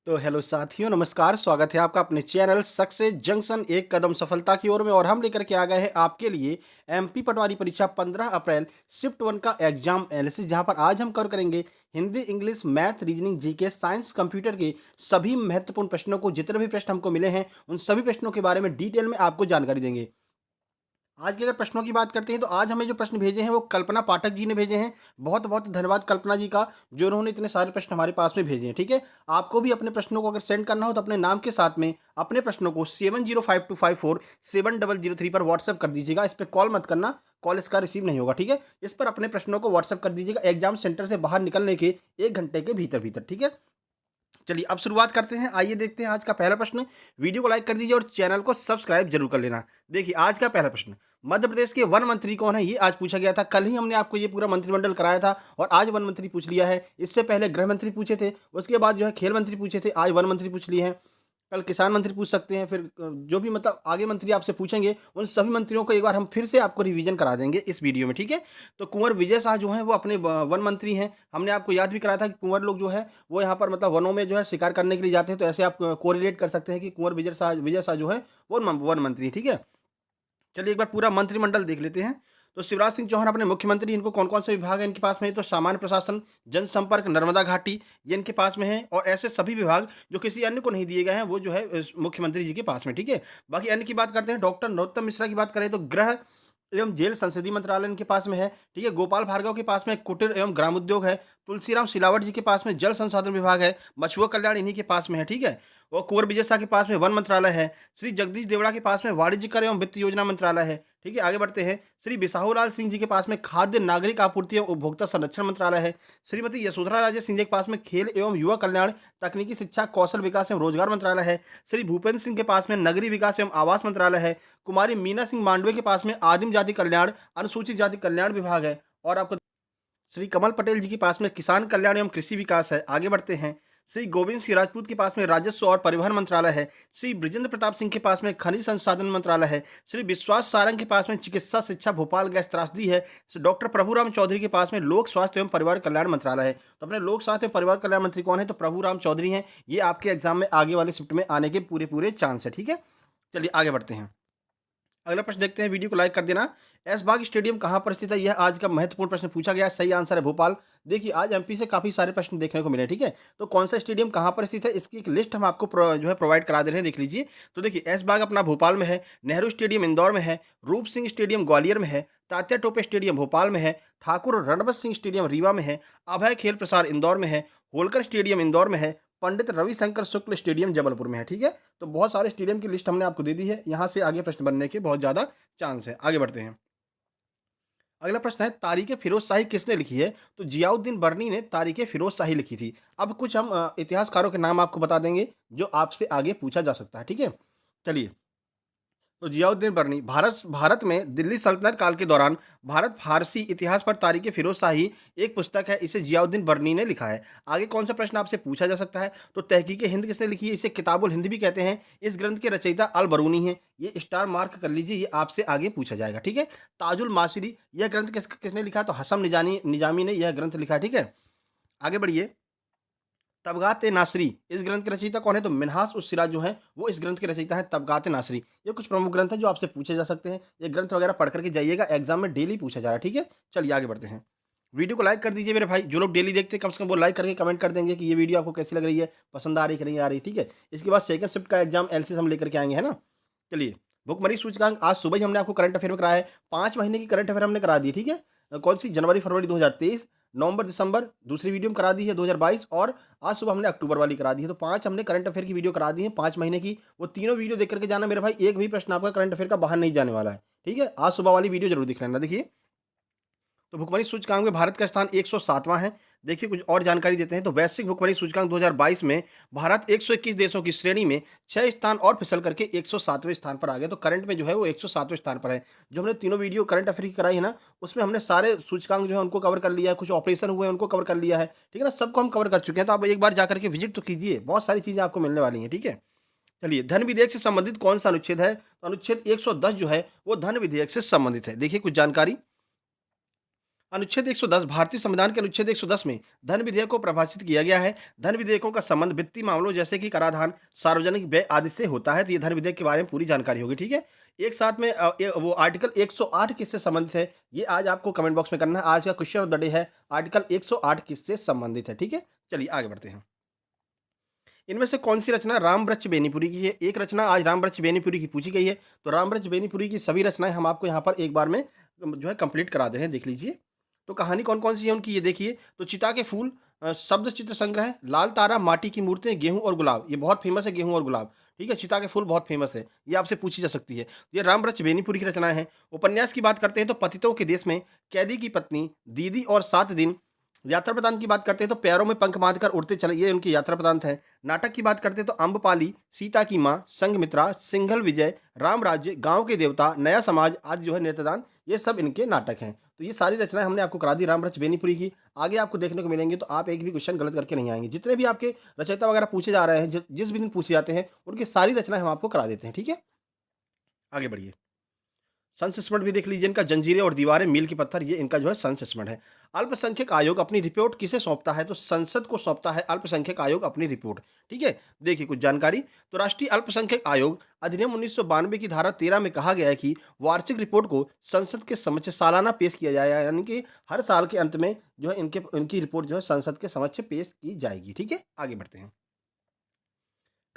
तो हेलो साथियों, नमस्कार। स्वागत है आपका अपने चैनल सक्सेस जंक्शन एक कदम सफलता की ओर में। और हम लेकर के आ गए हैं आपके लिए एमपी पटवारी परीक्षा 15 अप्रैल शिफ्ट 1 का एग्जाम एनालिसिस, जहां पर आज हम कवर करेंगे Hindi, English, math, reasoning, GK, science, computer के सभी महत्वपूर्ण प्रश्नों को। जितने भी प्रश्न हमको मिले हैं उन सभी प्रश्नों के बारे में डिटेल में आपको जानकारी देंगे। आज के अगर प्रश्नों की बात करते हैं तो आज हमें जो प्रश्न भेजे हैं वो कल्पना पाठक जी ने भेजे हैं। बहुत बहुत धन्यवाद कल्पना जी का, जो उन्होंने इतने सारे प्रश्न हमारे पास में भेजे हैं। ठीक है, आपको भी अपने प्रश्नों को अगर सेंड करना हो तो अपने नाम के साथ में अपने प्रश्नों को 7052547003 पर व्हाट्सएप कर दीजिएगा। इस पर कॉल मत करना, कॉल इसका रिसीव नहीं होगा। ठीक है, इस पर अपने प्रश्नों को व्हाट्सएप कर दीजिएगा एग्जाम सेंटर से बाहर निकलने के 1 घंटे के भीतर भीतर। ठीक है, चलिए अब शुरुआत करते हैं। आइए देखते हैं आज का पहला प्रश्न। वीडियो को लाइक कर दीजिए और चैनल को सब्सक्राइब जरूर कर लेना। देखिए आज का पहला प्रश्न, मध्य प्रदेश के वन मंत्री कौन है, ये आज पूछा गया था। कल ही हमने आपको ये पूरा मंत्रिमंडल कराया था और आज वन मंत्री पूछ लिया है। इससे पहले गृह मंत्री पूछे थे, उसके बाद जो है खेल मंत्री पूछे थे, आज वन मंत्री पूछ लिए हैं। कल किसान मंत्री पूछ सकते हैं, फिर जो भी मतलब आगे मंत्री आपसे पूछेंगे उन सभी मंत्रियों को एक बार हम फिर से आपको रिवीजन करा देंगे इस वीडियो में। ठीक है, तो कुंवर विजय शाह जो हैं वो अपने वन मंत्री हैं। हमने आपको याद भी कराया था कि कुंवर लोग जो है वो यहाँ पर मतलब वनों में जो है शिकार करने के लिए जाते हैं। तो ऐसे आप कोरिलेट कर सकते हैं कि कुंवर विजय शाह जो है वो वन मंत्री। ठीक है, चलिए एक बार पूरा मंत्रिमंडल देख लेते हैं। तो शिवराज सिंह चौहान अपने मुख्यमंत्री, इनको कौन-कौन से विभाग है इनके पास में, तो सामान्य प्रशासन, जनसंपर्क, नर्मदा घाटी, ये इनके पास में है। और ऐसे सभी विभाग जो किसी अन्य को नहीं दिए गए हैं वो जो है मुख्यमंत्री जी के पास में। ठीक है, बाकी अन्य की बात करते हैं। डॉक्टर नरोत्तम मिश्रा की बात करें तो गृह एवं जेल संसदीय मंत्रालय इनके पास में है। ठीक है, गोपाल भार्गव के पास में कुटीर एवं ग्रामोद्योग है। तुलसीराम सिलावट जी के पास में जल संसाधन विभाग है। मछुआ कल्याण इन्हीं के पास में है। ठीक है, और कुंवर विजय शाह के पास में वन मंत्रालय है। श्री जगदीश देवड़ा के पास में वाणिज्य कर एवं वित्त योजना मंत्रालय है। ठीक है, आगे बढ़ते हैं। श्री बिसाहूलाल सिंह जी के पास में खाद्य नागरिक आपूर्ति एवं उपभोक्ता संरक्षण मंत्रालय है। श्रीमती यशोधरा राजे सिंधिया के पास में खेल एवं युवा कल्याण, तकनीकी शिक्षा, कौशल विकास एवं रोजगार मंत्रालय है। श्री भूपेंद्र सिंह के पास में नगरीय विकास एवं आवास मंत्रालय है। कुमारी मीना सिंह मांडवे के पास में आदिम जाति कल्याण, अनुसूचित जाति कल्याण विभाग है। और आपको श्री कमल पटेल जी के पास में किसान कल्याण एवं कृषि विकास है। आगे बढ़ते हैं। श्री गोविंद सिंह राजपूत के पास में राजस्व और परिवहन मंत्रालय है। श्री बृजेंद्र प्रताप सिंह के पास में खनिज संसाधन मंत्रालय है। श्री विश्वास सारंग के पास में चिकित्सा शिक्षा भोपाल गैस त्रासदी है। डॉक्टर प्रभुराम चौधरी के पास में लोक स्वास्थ्य एवं परिवार कल्याण मंत्रालय है। तो अपने लोक स्वास्थ्य एवं परिवार कल्याण मंत्री कौन है, तो प्रभुराम चौधरी हैं। ये आपके एग्जाम में आगे वाले शिफ्ट में आने के पूरे पूरे चांस है। ठीक है, चलिए आगे बढ़ते हैं। अगला प्रश्न देखते हैं, वीडियो को लाइक कर देना। ऐशबाग स्टेडियम कहाँ पर स्थित है, यह आज का महत्वपूर्ण प्रश्न पूछा गया है। सही आंसर है भोपाल। देखिए आज एमपी से काफी सारे प्रश्न देखने को मिले। ठीक है, तो कौन सा स्टेडियम कहाँ पर स्थित है इसकी एक लिस्ट हम आपको जो है प्रोवाइड करा दे रहे हैं, देख लीजिए। तो देखिए ऐशबाग अपना भोपाल में है, नेहरू स्टेडियम इंदौर में है, रूप सिंह स्टेडियम ग्वालियर में है, तात्या टोपे स्टेडियम भोपाल में है, ठाकुर रणवत सिंह स्टेडियम रीवा में है, अभय खेल प्रसार इंदौर में है, होलकर स्टेडियम इंदौर में है, पंडित रविशंकर शुक्ल स्टेडियम जबलपुर में है। ठीक है, तो बहुत सारे स्टेडियम की लिस्ट हमने आपको दे दी है। यहाँ से आगे प्रश्न बनने के बहुत ज़्यादा चांस है। आगे बढ़ते हैं। अगला प्रश्न है, तारीख़ फ़िरोज़ शाही किसने लिखी है? तो जियाउद्दीन बर्नी ने तारीख़ फ़िरोज़ शाही लिखी थी। अब कुछ हम इतिहासकारों के नाम आपको बता देंगे जो आपसे आगे पूछा जा सकता है। ठीक है, चलिए। तो जियाउद्दीन बर्नी भारत भारत में दिल्ली सल्तनत काल के दौरान भारत फारसी इतिहास पर तारीख फिरोज शाही एक पुस्तक है, इसे जियाउद्दीन बर्नी ने लिखा है। आगे कौन सा प्रश्न आपसे पूछा जा सकता है, तो तहकीक हिंद किसने लिखी है, इसे किताबुल हिंद भी कहते हैं। इस ग्रंथ के रचयिता अल बरूनी है। ये स्टार मार्क कर लीजिए, ये आपसे आगे पूछा जाएगा। ठीक है, ताजुल मासिरी यह ग्रंथ किसने लिखा है, तो हसम निजामी ने यह ग्रंथ लिखा है। ठीक है, आगे बढ़िए। तबगात नासरी इस ग्रंथ के रचयिता कौन है, तो मिन्हास उस सिराज जो है वो इस ग्रंथ के रचयिता है तबगात नासरी। ये कुछ प्रमुख ग्रंथ हैं जो आपसे पूछे जा सकते हैं। ये ग्रंथ वगैरह पढ़ करके जाइएगा, एग्जाम में डेली पूछा जा रहा है। ठीक है, चलिए आगे बढ़ते हैं। वीडियो को लाइक कर दीजिए मेरे भाई, जो लोग डेली देखते हैं कम से कम वो लाइक करके कमेंट कर देंगे कि ये वीडियो आपको कैसी लग रही है, पसंद आ रही कि नहीं आ रही। ठीक है, इसके बाद सेकंड शिफ्ट का एग्जाम एलसीएस हम लेकर के आएंगे, है ना। चलिए, भुखमरी सूचकांक आज सुबह ही हमने आपको करंट अफेयर में कराया है। 5 महीने की करंट अफेयर हमने करा दी। ठीक है, कौन सी, जनवरी फरवरी 2023, नवंबर दिसंबर दूसरी वीडियो में करा दी है 2022, और आज सुबह हमने अक्टूबर वाली करा दी है। तो 5 हमने करंट अफेयर की वीडियो करा दी है 5 महीने की। वो तीनों वीडियो देख करके जाना मेरे भाई, एक भी प्रश्न आपका करंट अफेयर का बाहर नहीं जाने वाला है। ठीक है, आज सुबह वाली वीडियो जरूर दिख लेना। देखिए, तो भुखमरी सूचकांक में भारत का स्थान 107वां है। देखिए कुछ और जानकारी देते हैं। तो वैश्विक भुखमरी सूचकांक 2022 में भारत 121 देशों की श्रेणी में 6 स्थान और फिसल करके 107वें स्थान पर आ गया। तो करंट में जो है वो 107वें स्थान पर है। जो हमने तीनों वीडियो करंट अफेयर की कराई है ना, उसमें हमने सारे सूचकांक जो है उनको कवर कर लिया है। कुछ ऑपरेशन हुए हैं उनको कवर कर लिया है। ठीक है ना, सबको हम कवर कर चुके हैं। तो आप एक बार जाकर के विजिट तो कीजिए, बहुत सारी चीजें आपको मिलने वाली हैं। ठीक है, चलिए, धन विधेयक से संबंधित कौन सा अनुच्छेद है, तो अनुच्छेद 110 जो है वो धन विधेयक से संबंधित है। देखिए कुछ जानकारी। अनुच्छेद 110 भारतीय संविधान के अनुच्छेद 110 में धन विधेयक को परिभाषित किया गया है। धन विधेयकों का संबंध वित्तीय मामलों जैसे कि कराधान, सार्वजनिक व्यय आदि से होता है। तो ये धन विधेयक के बारे में पूरी जानकारी होगी, ठीक है। एक साथ में वो आर्टिकल 108 किससे संबंधित है, ये आज आपको कमेंट बॉक्स में करना है। आज का क्वेश्चन ऑफ द डे है आर्टिकल 108 किससे संबंधित है, ठीक है। चलिए आगे बढ़ते हैं। इनमें से कौन सी रचना रामवृक्ष बेनीपुरी की है? एक रचना आज रामवृक्ष बेनीपुरी की पूछी गई है। तो रामवृक्ष बेनीपुरी की सभी रचनाएं हम आपको यहाँ पर एक बार में जो है कंप्लीट करा दे रहे हैं, देख लीजिए। तो कहानी कौन कौन सी है उनकी, ये देखिए। तो चिता के फूल, शब्द चित्र संग्रह, लाल तारा, माटी की मूर्तें, गेहूं और गुलाब, ये बहुत फेमस है, गेहूं और गुलाब, ठीक है। चिता के फूल बहुत फेमस है, ये आपसे पूछी जा सकती है। ये रामवृक्ष बेनीपुरी की रचनाएं हैं। उपन्यास की बात करते हैं तो पतितों के देश में, कैदी की पत्नी, दीदी और 7 दिन। यात्रा प्रदान की बात करते हैं तो पैरों में पंख बांधकर उड़ते चले, ये उनकी यात्रा प्रदान है। नाटक की बात करते हैं तो अम्बपाली, सीता की माँ, संघमित्रा, सिंघल विजय, राम राज्य, गांव के देवता, नया समाज आदि जो है नेत्रदान, ये सब इनके नाटक हैं। तो ये सारी रचनाएं हमने आपको करा दी रामवृक्ष बेनीपुरी की। आगे आपको देखने को मिलेंगे तो आप एक भी क्वेश्चन गलत करके नहीं आएंगे। जितने भी आपके रचयिता वगैरह पूछे जा रहे हैं, जिस भी दिन पूछे जाते हैं, उनकी सारी रचनाएं हम आपको करा देते हैं, ठीक है। आगे बढ़िए। संस्मरण भी देख लीजिए इनका, जंजीरें और दीवारें, मील के पत्थर, ये इनका जो है संस्मरण है। अल्पसंख्यक आयोग अपनी रिपोर्ट किसे सौंपता है? तो संसद को सौंपता है अल्पसंख्यक आयोग अपनी रिपोर्ट, ठीक है। देखिए कुछ जानकारी। तो राष्ट्रीय अल्पसंख्यक आयोग अधिनियम 1992 की धारा 13 में कहा गया है कि वार्षिक रिपोर्ट को संसद के समक्ष सालाना पेश किया जाएगा, यानी कि हर साल के अंत में जो है इनकी रिपोर्ट जो है संसद के समक्ष पेश की जाएगी, ठीक है। आगे बढ़ते हैं।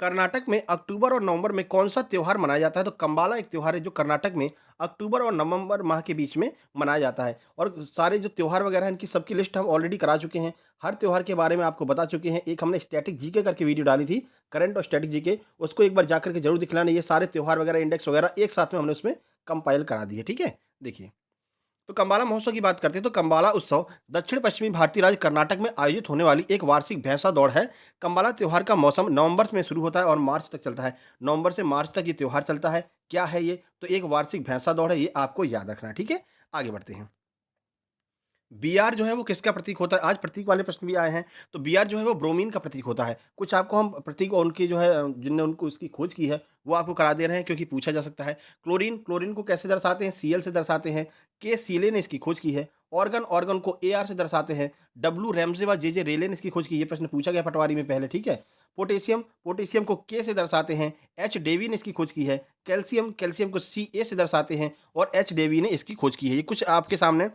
कर्नाटक में अक्टूबर और नवंबर में कौन सा त्योहार मनाया जाता है? तो कंबाला एक त्योहार है जो कर्नाटक में अक्टूबर और नवंबर माह के बीच में मनाया जाता है। और सारे जो त्योहार वगैरह हैं इनकी सबकी लिस्ट हम ऑलरेडी करा चुके हैं। हर त्योहार के बारे में आपको बता चुके हैं। एक हमने स्टैटिक जीके करके वीडियो डाली थी, करंट और स्टैटिक जीके, उसको एक बार जाकर के जरूर दिखलाना। ये सारे त्योहार वगैरह इंडेक्स वगैरह एक साथ में हमने उसमें कंपाइल करा दिए, ठीक है। देखिए, तो कंबाला महोत्सव की बात करते हैं तो कंबाला उत्सव दक्षिण पश्चिमी भारतीय राज्य कर्नाटक में आयोजित होने वाली एक वार्षिक भैंसा दौड़ है। कंबाला त्योहार का मौसम नवंबर में शुरू होता है और मार्च तक चलता है। नवंबर से मार्च तक ये त्योहार चलता है। क्या है ये? तो एक वार्षिक भैंसा दौड़ है, ये आपको याद रखना है, ठीक है। आगे बढ़ते हैं। बीआर जो है वो किसका प्रतीक होता है? आज प्रतीक वाले प्रश्न भी आए हैं। तो बीआर जो है वो ब्रोमीन का प्रतीक होता है। कुछ आपको हम प्रतीक और उनकी जो है जिनने उनको इसकी खोज की है वो आपको करा दे रहे हैं, क्योंकि पूछा जा सकता है। क्लोरीन, क्लोरीन को कैसे दर्शाते हैं? सीएल से दर्शाते हैं। के सीले ने इसकी खोज की है। ऑर्गन, ऑर्गन को एआर से दर्शाते हैं। डब्ल्यू रैमजे व जे रेले ने इसकी खोज की। ये प्रश्न पूछा गया पटवारी में पहले, ठीक है। पोटेशियम, पोटेशियम को के से दर्शाते हैं। एच डेवी ने इसकी खोज की है। कैल्शियम, कैल्शियम को सी ए से दर्शाते हैं और एच डेवी ने इसकी खोज की है। ये कुछ आपके सामने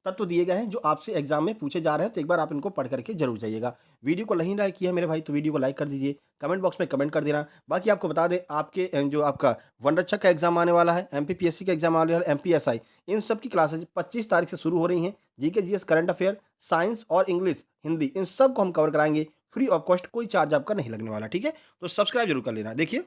तत्व दिए गए हैं जो आपसे एग्जाम में पूछे जा रहे हैं। तो एक बार आप इनको पढ़ करके जरूर जाइएगा। वीडियो को नहीं लाइक किया मेरे भाई तो वीडियो को लाइक कर दीजिए, कमेंट बॉक्स में कमेंट कर देना। बाकी आपको बता दें, आपके जो आपका वन रक्षक का एग्जाम आने वाला है, एमपीपीएससी का एग्जाम आने वाला है, एमपीएसआई, इन सब की क्लासेज 25 तारीख से शुरू हो रही हैं। GK, GS, current affair, science और इंग्लिश, हिंदी, इन सब को हम कवर कराएंगे फ्री ऑफ कॉस्ट, कोई चार्ज आपका नहीं लगने वाला, ठीक है। तो सब्सक्राइब जरूर कर लेना। देखिए,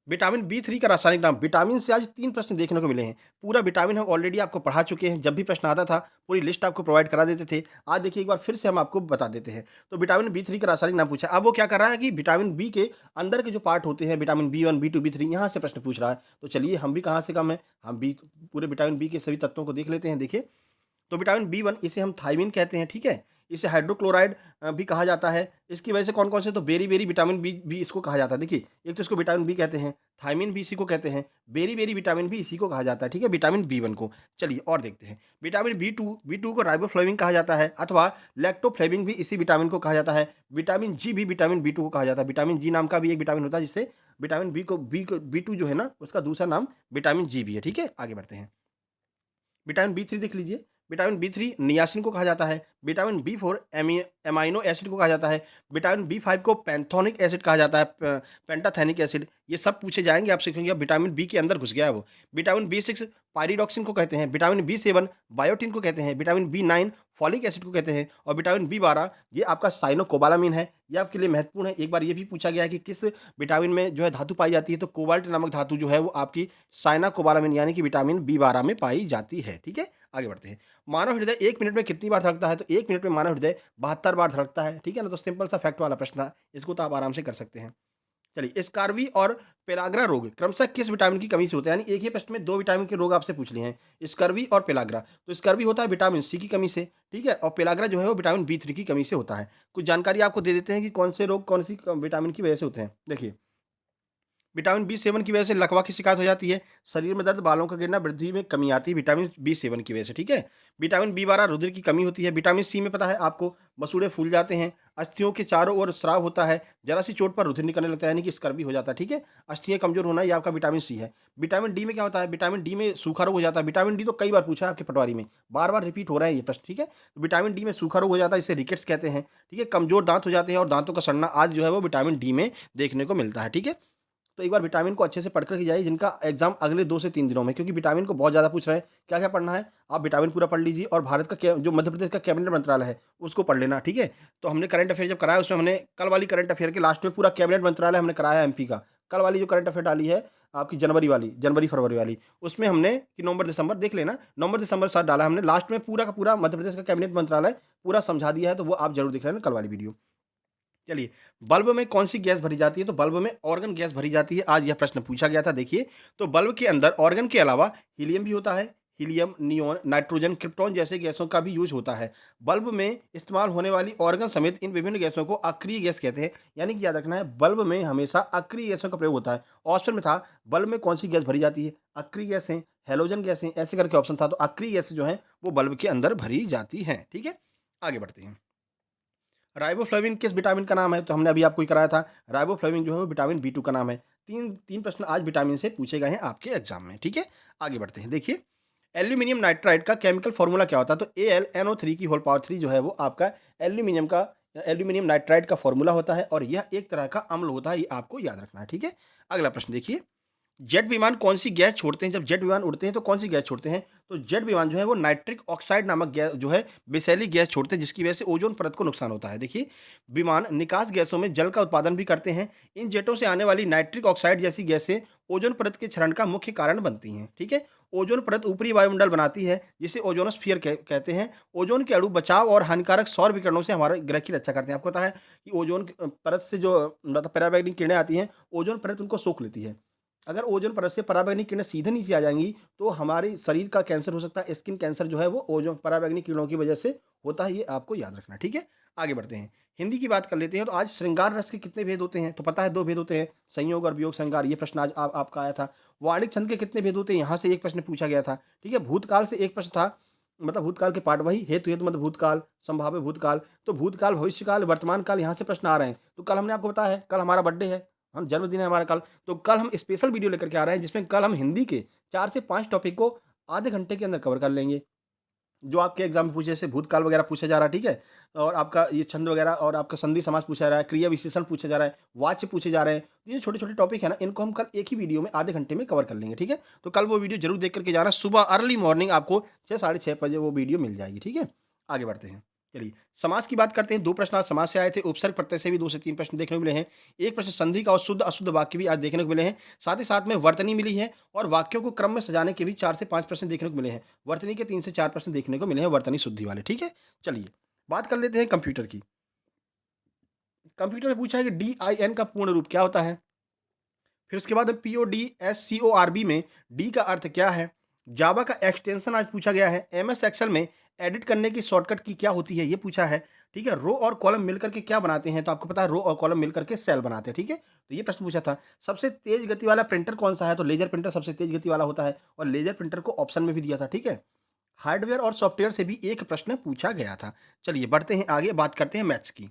विटामिन बी 3 का रासायनिक नाम। विटामिन से आज 3 प्रश्न देखने को मिले हैं। पूरा विटामिन हम ऑलरेडी आपको पढ़ा चुके हैं। जब भी प्रश्न आता था पूरी लिस्ट आपको प्रोवाइड करा देते थे। आज देखिए एक बार फिर से हम आपको बता देते हैं। तो विटामिन बी 3 का रासायनिक नाम पूछा। अब वो क्या कर रहा है कि विटामिन बी के अंदर के जो पार्ट होते हैं, विटामिन बी 1, बी 2, बी 3, यहाँ से प्रश्न पूछ रहा है। तो चलिए, हम भी कहाँ से कम है, हम भी पूरे विटामिन बी के सभी तत्वों को देख लेते हैं। देखिए, तो विटामिन बी 1 इसे हम थायमिन कहते हैं, ठीक है। इसे हाइड्रोक्लोराइड भी कहा जाता है। इसकी वजह से कौन-कौन से, तो बेरी-बेरी विटामिन बी भी इसको कहा जाता है। देखिए, एक तो इसको विटामिन बी कहते हैं, थायमिन भी इसी को कहते हैं, बेरी-बेरी विटामिन भी इसी को कहा जाता है, ठीक है, विटामिन बी 1 को। चलिए और देखते हैं। विटामिन बी टू को राइबोफ्लेविन कहा जाता है अथवा लैक्टोफ्लेविन भी इसी विटामिन को कहा जाता है। विटामिन जी भी विटामिन बी 2 को कहा जाता है। विटामिन जी नाम का भी एक विटामिन होता है जिससे विटामिन बी 2 जो है ना, उसका दूसरा नाम विटामिन जी भी है, ठीक है। आगे बढ़ते हैं। विटामिन बी 3 देख लीजिए। विटामिन बी 3 नियासिन को कहा जाता है। विटामिन बी 4 एमाइनो एसिड को कहा जाता है। विटामिन बी 5 को पैंथोनिक एसिड कहा जाता है, पेंटाथेनिक एसिड। ये सब पूछे जाएंगे, आप सीखेंगे। अब विटामिन बी के अंदर घुस गया है वो। विटामिन बी 6 पायरिडॉक्सिन को कहते हैं। विटामिन बी 7 बायोटिन को कहते हैं। विटामिन बी 9 फॉलिक एसिड को कहते हैं। और विटामिन बी 12 ये आपका साइनोकोबालामिन है। ये आपके लिए महत्वपूर्ण है। एक बार ये भी पूछा गया है कि किस विटामिन में जो है धातु पाई जाती है, तो कोबाल्ट नामक धातु जो है वो आपकी साइनाकोबालामिन यानी कि विटामिन बी 12 में पाई जाती है, ठीक है। आगे बढ़ते हैं। मानव हृदय 1 मिनट में कितनी बार धड़कता है? तो 1 मिनट में मानव हृदय 72 बार धड़कता है, ठीक है ना। तो सिंपल सा फैक्ट वाला प्रश्न था, इसको तो आप आराम से कर सकते हैं। चलिए, स्कार्वी और पेलाग्रा रोग क्रमशः किस विटामिन की कमी से होता है? यानी एक ही प्रश्न में 2 विटामिन के रोग आपसे पूछ लिए हैं, स्कार्वी और पेलाग्रा। तो स्कार्वी होता है विटामिन सी की कमी से, ठीक है, और पेलाग्रा जो है वो विटामिन बी 3 की कमी से होता है। कुछ जानकारी आपको दे देते हैं कि कौन से रोग कौन सी विटामिन की वजह से होते हैं। देखिए, विटामिन बी7 की वजह से लकवा की शिकायत हो जाती है, शरीर में दर्द, बालों का गिरना, वृद्धि में कमी आती है विटामिन बी7 की वजह से, ठीक है। विटामिन बी12 रुधिर की कमी होती है। विटामिन सी में पता है आपको मसूड़े फूल जाते हैं, अस्थियों के चारों ओर स्राव होता है, जरा सी चोट पर रुधिर निकलने लगता है, यानी कि स्कर्वी हो जाता है, ठीक है। अस्थियाँ कमजोर होना, ये आपका विटामिन सी है। विटामिन डी में क्या होता है? विटामिन डी में सूखा रोग हो जाता है। विटामिन डी तो कई बार पूछा है आपके पटवारी में, बार बार रिपीट हो रहा है ये प्रश्न, ठीक है। विटामिन डी में सूखा रोग हो जाता है, इसे रिकेट्स कहते हैं, ठीक है। कमजोर दांत हो जाते हैं और दांतों का सड़ना आज जो है वो विटामिन डी में देखने को मिलता है, ठीक है। तो एक बार विटामिन को अच्छे से पढ़ कर के जाइए, जिनका एग्जाम अगले 2 से 3 दिनों में, क्योंकि विटामिन को बहुत ज़्यादा पूछ रहे हैं। क्या-क्या पढ़ना है? आप विटामिन पूरा पढ़ लीजिए और भारत का जो मध्य प्रदेश का कैबिनेट मंत्रालय है, उसको पढ़ लेना, ठीक है? तो हमने करंट अफेयर जब कराया, उसमें हमने कल वाली करंट अफेयर के लास्ट में पूरा कैबिनेट मंत्रालय हमने कराया है एमपी का। कल वाली जो करंट अफेयर डाली है, आपकी जनवरी वाली, जनवरी-फरवरी वाली, उसमें हमने कि नवंबर-दिसंबर देख लेना, नवंबर-दिसंबर साथ डाला हमने, लास्ट में पूरा का पूरा मध्य प्रदेश का कैबिनेट मंत्रालय पूरा समझा दिया है, तो वो आप ज़रूर देख लेना कल वाली वीडियो। चलिए, बल्ब में कौन-सी गैस भरी जाती है? तो बल्ब में ऑर्गन गैस भरी जाती है। आज यह प्रश्न पूछा गया था, देखिए। तो बल्ब के अंदर ऑर्गन के अलावा हीलियम भी होता है। हीलियम, नियॉन, नाइट्रोजन, क्रिप्टॉन जैसे गैसों का भी यूज़ होता है। बल्ब में इस्तेमाल होने वाली ऑर्गन समेत इन विभिन्न गैसों को अक्रिय गैस कहते हैं। यानी कि याद रखना है, बल्ब में हमेशा अक्रिय गैसों का प्रयोग होता है। ऑप्शन में था, बल्ब में कौन-सी गैस भरी जाती है? अक्रिय गैसें, हैलोजन गैसें, ऐसे करके ऑप्शन था। तो अक्रिय गैसें जो हैं, वो बल्ब के अंदर भरी जाती हैं, ठीक है? आगे बढ़ते हैं। राइबोफ्लाविन किस विटामिन का नाम है? तो हमने अभी आपको ही कराया था। राइबोफ्लाविन जो है वो विटामिन बी2 का नाम है। 3 प्रश्न आज विटामिन से पूछे गए हैं आपके एग्ज़ाम में, ठीक है? आगे बढ़ते हैं। देखिए, एल्यूमीनियम नाइट्राइड का केमिकल फ़ॉर्मूला क्या होता है? तो AlNO3 की होल पावर 3 जो है वो आपका एल्यूमीनियम नाइट्राइड का फ़ॉर्मूला होता है और यह एक तरह का अम्ल होता है, ये आपको याद रखना है, ठीक है? अगला प्रश्न देखिए, जेट विमान कौन-सी गैस छोड़ते हैं? जब जेट विमान उड़ते हैं तो कौन-सी गैस छोड़ते हैं? तो जेट विमान जो है वो नाइट्रिक ऑक्साइड नामक गैस जो है विषैली गैस छोड़ते हैं, जिसकी वजह से ओज़ोन परत को नुकसान होता है। देखिए, विमान निकास गैसों में जल का उत्पादन भी करते हैं। इन जेटों से आने वाली नाइट्रिक ऑक्साइड जैसी गैसें ओज़ोन परत के क्षरण का मुख्य कारण बनती हैं, ठीक है? ओज़ोन परत ऊपरी वायुमंडल बनाती है, जिसे ओज़ोनोस्फियर कहते हैं। ओज़ोन के अणु बचाव और हानिकारक सौर विकिरणों से हमारे ग्रह की रक्षा करते हैं। आपको पता है कि ओज़ोन परत से जो मतलब पराबैंगनी किरणें आती हैं, ओज़ोन परत उनको सोख लेती है। अगर ओजोन परत से पराबैंगनी किरणें सीधे नीचे आ जाएँगी, तो हमारे शरीर का कैंसर हो सकता है। स्किन कैंसर जो है वो ओजोन पराबैंगनी किरणों की वजह से होता है, ये आपको याद रखना है, ठीक है? आगे बढ़ते हैं। हिंदी की बात कर लेते हैं, तो आज श्रृंगार रस के कितने भेद होते हैं? तो पता है 2 भेद होते हैं, संयोग और वियोग श्रृंगार, ये प्रश्न आज आपका आया था। वाणिक छंद के कितने भेद होते हैं? यहाँ से एक प्रश्न पूछा गया था, ठीक है? भूतकाल से एक प्रश्न था, मतलब भूतकाल के पार्ट वही, हेतु मतलब भूतकाल, संभाव्य भूतकाल, तो भूतकाल, भविष्यकाल, वर्तमान काल, यहाँ से प्रश्न आ रहे हैं। तो कल हमने आपको बताया है, कल हमारा बर्थडे है, हम जन्मदिन है हमारा कल। तो कल हम स्पेशल वीडियो लेकर के आ रहे हैं, जिसमें कल हम हिंदी के 4 से 5 टॉपिक को आधे घंटे के अंदर कवर कर लेंगे। जो आपके एग्जाम में पूछे, जैसे भूतकाल वगैरह पूछा जा रहा है, ठीक है? और आपका ये छंद वगैरह और आपका संधि समास पूछा जा रहा है, क्रिया विशेषण पूछा जा रहा है, वाच्य पूछे जा रहे हैं। तो ये छोटे-छोटे टॉपिक है ना, इनको हम कल एक ही वीडियो में आधे घंटे में कवर कर लेंगे, ठीक है? तो कल वो वीडियो जरूर देख करके जाना। सुबह अर्ली मॉर्निंग आपको 6 साढ़े 6 बजे वो वीडियो मिल जाएगी, ठीक है? आगे बढ़ते हैं। चलिए, समास की बात करते हैं। 2 प्रश्न आज समास से आए थे। उपसर्ग प्रत्यय से भी 2 से 3 प्रश्न देखने को मिले हैं। एक प्रश्न संधि का और शुद्ध अशुद्ध वाक्य भी आज देखने को मिले हैं। साथ ही साथ में वर्तनी मिली है और वाक्यों को क्रम में सजाने के भी 4 से 5 प्रश्न देखने को मिले हैं। वर्तनी के 3 से 4 प्रश्न देखने को मिले हैं, वर्तनी शुद्धि वाले, ठीक है? चलिए, बात कर लेते हैं कंप्यूटर की। कंप्यूटर में पूछा है कि DIN का पूर्ण रूप क्या होता है? फिर उसके बाद PODSCORB में डी का अर्थ क्या है? जावा का एक्सटेंशन आज पूछा गया है। MS एक्सेल में एडिट करने की शॉर्टकट की क्या होती है, ये पूछा है, ठीक है? रो और कॉलम मिलकर के क्या बनाते हैं? तो आपको पता है, रो और कॉलम मिलकर के सेल बनाते हैं, ठीक है? तो ये प्रश्न पूछा था। सबसे तेज गति वाला प्रिंटर कौन सा है? तो लेजर प्रिंटर सबसे तेज गति वाला होता है और लेजर प्रिंटर को ऑप्शन में भी दिया था, ठीक है? हार्डवेयर और सॉफ्टवेयर से भी एक प्रश्न पूछा गया था। चलिए बढ़ते हैं आगे, बात करते हैं मैथ्स की।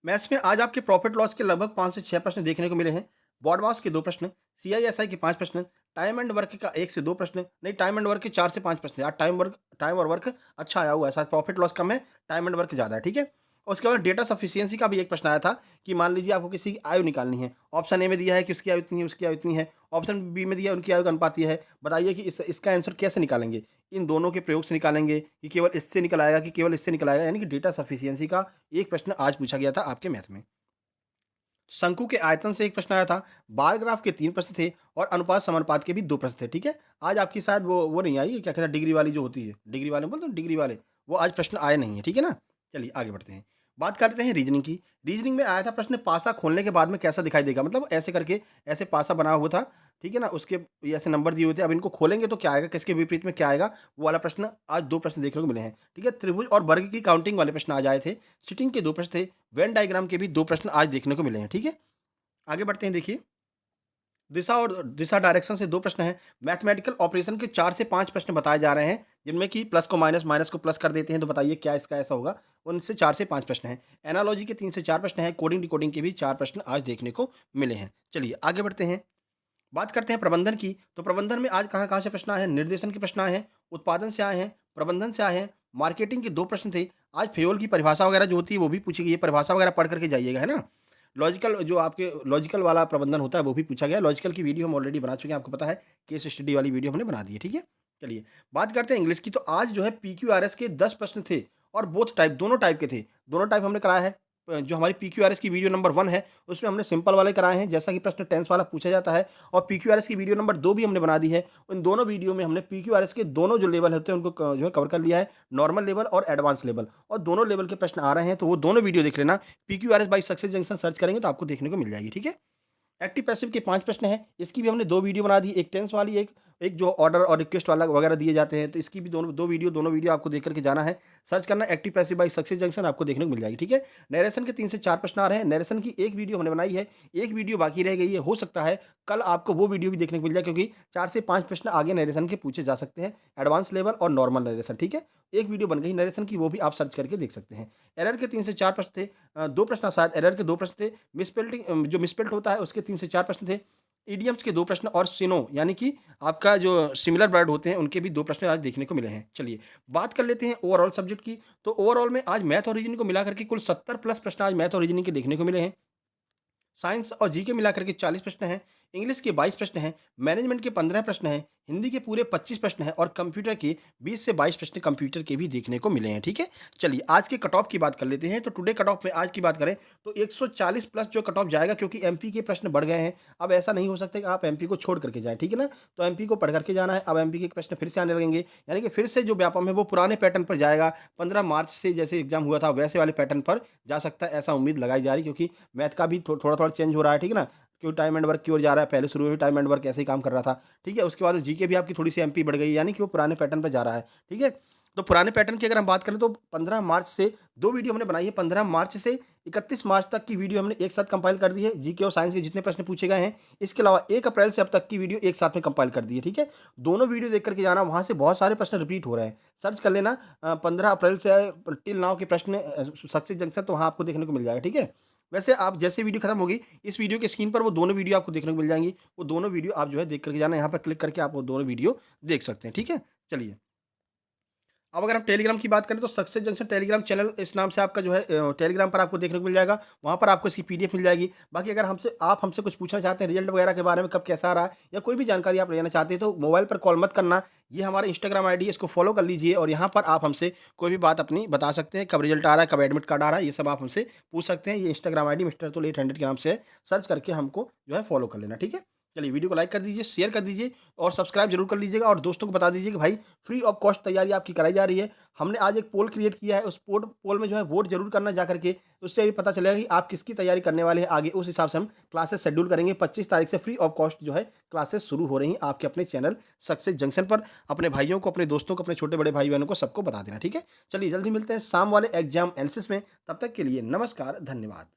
मैथ्स में आज आपके प्रॉफिट लॉस के लगभग 5 से 6 प्रश्न देखने को मिले हैं। बॉड मास के 2 प्रश्न, सीआईएसआई के 5 प्रश्न, टाइम एंड वर्क का 1 से 2 प्रश्न, नहीं टाइम एंड वर्क के 4 से 5 प्रश्न। आज टाइम और वर्क अच्छा आया हुआ है, शायद प्रॉफिट लॉस कम है, टाइम एंड वर्क ज़्यादा है, ठीक है? और उसके बाद डेटा सफिशिएंसी का भी एक प्रश्न आया था कि मान लीजिए आपको किसी की आयु निकालनी है। ऑप्शन ए में दिया है कि उसकी आयु इतनी है, उसकी आयु इतनी है। ऑप्शन बी में दिया है उनकी आयु का अनुपात ये है। बताइए कि इसका आंसर कैसे निकालेंगे? इन दोनों के प्रयोग से निकालेंगे कि केवल इससे निकल आएगा कि केवल इससे निकल आएगा? यानी कि डेटा सफिशिएंसी का एक प्रश्न आज पूछा गया था आपके मैथ में। शंकु के आयतन से एक प्रश्न आया था, बार ग्राफ के 3 प्रश्न थे और अनुपात समानुपात के भी 2 प्रश्न थे, ठीक है? आज आपकी शायद वो नहीं आई है, क्या कहते हैं, डिग्री वाली जो होती है, डिग्री वाले बोलते हैं डिग्री वाले, वो आज प्रश्न आए नहीं है, ठीक है ना? चलिए आगे बढ़ते हैं। बात करते हैं रीजनिंग की। रीजनिंग में आया था प्रश्न, पासा खोलने के बाद में कैसा दिखाई देगा? मतलब ऐसे करके, ऐसे पासा बना हुआ था, ठीक है ना? उसके ये ऐसे नंबर दिए हुए थे, अब इनको खोलेंगे तो क्या आएगा? किसके विपरीत में क्या आएगा? वो वाला प्रश्न आज 2 प्रश्न देखने को मिले हैं, ठीक है? त्रिभुज और वर्ग की काउंटिंग वाले प्रश्न आज आए थे। सिटिंग के 2 प्रश्न थे, वेन डायग्राम के भी 2 प्रश्न आज देखने को मिले हैं, ठीक है? आगे बढ़ते हैं, देखिए। दिशा और दिशा डायरेक्शन से 2 प्रश्न हैं। मैथमेटिकल ऑपरेशन के 4 से 5 प्रश्न बताए जा रहे हैं, जिनमें कि प्लस को माइनस, माइनस को प्लस कर देते हैं, तो बताइए क्या इसका ऐसा होगा? उनसे 4 से 5 प्रश्न हैं। एनालॉजी के 3 से 4 प्रश्न हैं, कोडिंग डिकोडिंग के भी 4 प्रश्न आज देखने को मिले हैं। चलिए आगे बढ़ते हैं। बात करते हैं प्रबंधन की, तो प्रबंधन में आज कहाँ-कहाँ से प्रश्न आए हैं? निर्देशन के प्रश्न आए हैं, उत्पादन से आए हैं, प्रबंधन से आए हैं, मार्केटिंग के 2 प्रश्न थे। आज फेयोल की परिभाषा वगैरह जो होती है वो भी पूछी गई है, परिभाषा वगैरह पढ़ कर के जाइएगा, है ना? लॉजिकल जो आपके लॉजिकल वाला प्रबंधन होता है वो भी पूछा गया है। लॉजिकल की वीडियो हम ऑलरेडी बना चुके हैं, आपको पता है, केस स्टडी वाली वीडियो हमने बना दी है, ठीक है? चलिए, बात करते हैं इंग्लिश की, तो आज जो है पीक्यूआरएस के 10 प्रश्न थे और बोथ टाइप, दोनों टाइप के थे। दोनों टाइप हमने कराया है। जो हमारी पीक्यूआरएस की वीडियो नंबर 1 है, उसमें हमने सिंपल वाले कराए हैं, जैसा कि प्रश्न टेंस वाला पूछा जाता है, और पीक्यूआरएस की वीडियो नंबर 2 भी हमने बना दी है। उन दोनों वीडियो में हमने पीक्यूआरएस के दोनों जो लेवल होते हैं उनको जो है कवर कर लिया है, नॉर्मल लेवल और एडवांस लेवल, और दोनों लेवल के प्रश्न आ रहे हैं, तो वो दोनों वीडियो देख लेना। PQRS by Success Junction search करेंगे तो आपको देखने को मिल जाएगी, ठीक है? एक्टिव पैसिव के 5 प्रश्न हैं, इसकी भी हमने 2 वीडियो बना दी, एक टेंस वाली, एक एक जो ऑर्डर और रिक्वेस्ट वाला वगैरह दिए जाते हैं, तो इसकी भी दोनों वीडियो आपको देख कर के जाना है। सर्च करना active passive by Success Junction, आपको देखने को मिल जाएगी, ठीक है? नैरेशन के 3 से 4 प्रश्न आ रहे हैं, नैरेशन की 1 वीडियो हमने बनाई है, 1 वीडियो बाकी रह गई है, हो सकता है कल आपको वो वीडियो भी देखने को मिल जाए, क्योंकि 4 से 5 प्रश्न आगे नैरेशन के पूछे जा सकते हैं, एडवांस लेवल और नॉर्मल नैरेशन, ठीक है? 1 वीडियो बन गई नैरेशन की, वो भी आप सर्च करके देख सकते हैं। एरर के 3 से 4 प्रश्न थे, 2 प्रश्न शायद एरर के 2 प्रश्न थे, जो मिसस्पेल्ड होता है उसके 3 से 4 प्रश्न थे, इडियम्स के 2 प्रश्न और सिनो यानी कि आपका जो सिमिलर वर्ड होते हैं उनके भी 2 प्रश्न आज देखने को मिले हैं। चलिए, बात कर लेते हैं ओवरऑल सब्जेक्ट की, तो ओवरऑल में आज मैथ और रीजनिंग को मिलाकर के कुल 70 प्लस प्रश्न आज मैथ और रीजनिंग के देखने को मिले हैं। साइंस और जीके मिलाकर के 40 प्रश्न हैं, इंग्लिश के 22 प्रश्न हैं, मैनेजमेंट के 15 प्रश्न हैं, हिंदी के पूरे 25 प्रश्न हैं और कंप्यूटर के 20 से 22 प्रश्न कंप्यूटर के भी देखने को मिले हैं, ठीक है? चलिए, आज के कट ऑफ की बात कर लेते हैं, तो टुडे कट ऑफ में आज की बात करें तो 140 प्लस जो कट ऑफ जाएगा, क्योंकि एमपी के प्रश्न बढ़ गए हैं। अब ऐसा नहीं हो सकता कि आप एमपी को छोड़ करके जाएँ, ठीक है ना? तो एमपी को पढ़ करके जाना है, अब एमपी के प्रश्न फिर से आने लगेंगे, यानी कि फिर से जो व्यापम है वो पुराने पैटर्न पर जाएगा। 15 मार्च से जैसे एग्ज़ाम हुआ था वैसे वाले पैटर्न पर जा सकता है, ऐसा उम्मीद लगाई जा रही है, क्योंकि मैथ का भी थोड़ा-थोड़ा चेंज हो रहा है, ठीक है ना? क्यों टाइम एंड वर्क की ओर जा रहा है, पहले शुरू में भी टाइम एंड वर्क ऐसे ही काम कर रहा था, ठीक है? उसके बाद जीके भी आपकी थोड़ी-सी एमपी बढ़ गई, यानी कि वो पुराने पैटर्न पे जा रहा है, ठीक है? तो पुराने पैटर्न की अगर हम बात करें तो 15 मार्च से 2 वीडियो हमने बनाई है, 15 मार्च से 31 मार्च तक की वीडियो हमने एक साथ कंपाइल कर दी है, जीके और साइंस के जितने प्रश्न पूछे गए हैं। इसके अलावा 1 अप्रैल से अब तक की वीडियो एक साथ में कंपाइल कर दी है, ठीक है? दोनों वीडियो देख कर के जाना, वहाँ से बहुत सारे प्रश्न रिपीट हो रहे हैं। सर्च कर लेना 15 अप्रैल से टिल नाउ के प्रश्न सक्सेस जंक्शन, तो वहाँ आपको देखने को मिल जाएगा, ठीक है? वैसे आप जैसे वीडियो खत्म होगी, इस वीडियो के स्क्रीन पर वो दोनों वीडियो आपको देखने को मिल जाएँगी। वो दोनों वीडियो आप जो है देख कर के जाना, यहाँ पर क्लिक करके आप वो दोनों वीडियो देख सकते हैं, ठीक है? चलिए, अब अगर हम टेलीग्राम की बात करें तो सक्सेस जंक्शन टेलीग्राम चैनल इस नाम से आपका जो है टेलीग्राम पर आपको देखने को मिल जाएगा। वहाँ पर आपको इसकी पीडीएफ मिल जाएगी। बाकी अगर आप हमसे कुछ पूछना चाहते हैं रिजल्ट वगैरह के बारे में, कब कैसा आ रहा है, या कोई भी जानकारी आप लेना चाहते हैं, तो मोबाइल पर कॉल मत करना। ये हमारा इंस्टाग्राम आईडी है, इसको फॉलो कर लीजिए, और यहाँ पर आप हमसे कोई भी बात अपनी बता सकते हैं, कब रिजल्ट आ रहा है, कब एडमिट कार्ड आ रहा है, ये सब आप हमसे पूछ सकते हैं। ये इंस्टाग्राम आईडी मिस्टर तुल 800 के नाम से है। सर्च करके हमको जो है फॉलो कर लेना, ठीक है? चलिए, वीडियो को लाइक कर दीजिए, शेयर कर दीजिए और सब्सक्राइब जरूर कर लीजिएगा, और दोस्तों को बता दीजिए कि भाई फ्री ऑफ कॉस्ट तैयारी आपकी कराई जा रही है। हमने आज एक पोल क्रिएट किया है, उस पोल में जो है वोट जरूर करना जा करके, उससे भी पता चलेगा कि आप किसकी तैयारी करने वाले हैं आगे। उस हिसाब से हम क्लासेस शेड्यूल करेंगे। 25 तारीख से फ्री ऑफ कॉस्ट जो है क्लासेस शुरू हो रही हैं आपके अपने चैनल सक्सेस जंक्शन पर। अपने भाइयों को, अपने दोस्तों को, अपने छोटे बड़े भाई बहनों को सबको बता देना, ठीक है? चलिए, जल्दी मिलते हैं शाम वाले एग्जाम एनालिसिस में। तब तक के लिए नमस्कार, धन्यवाद।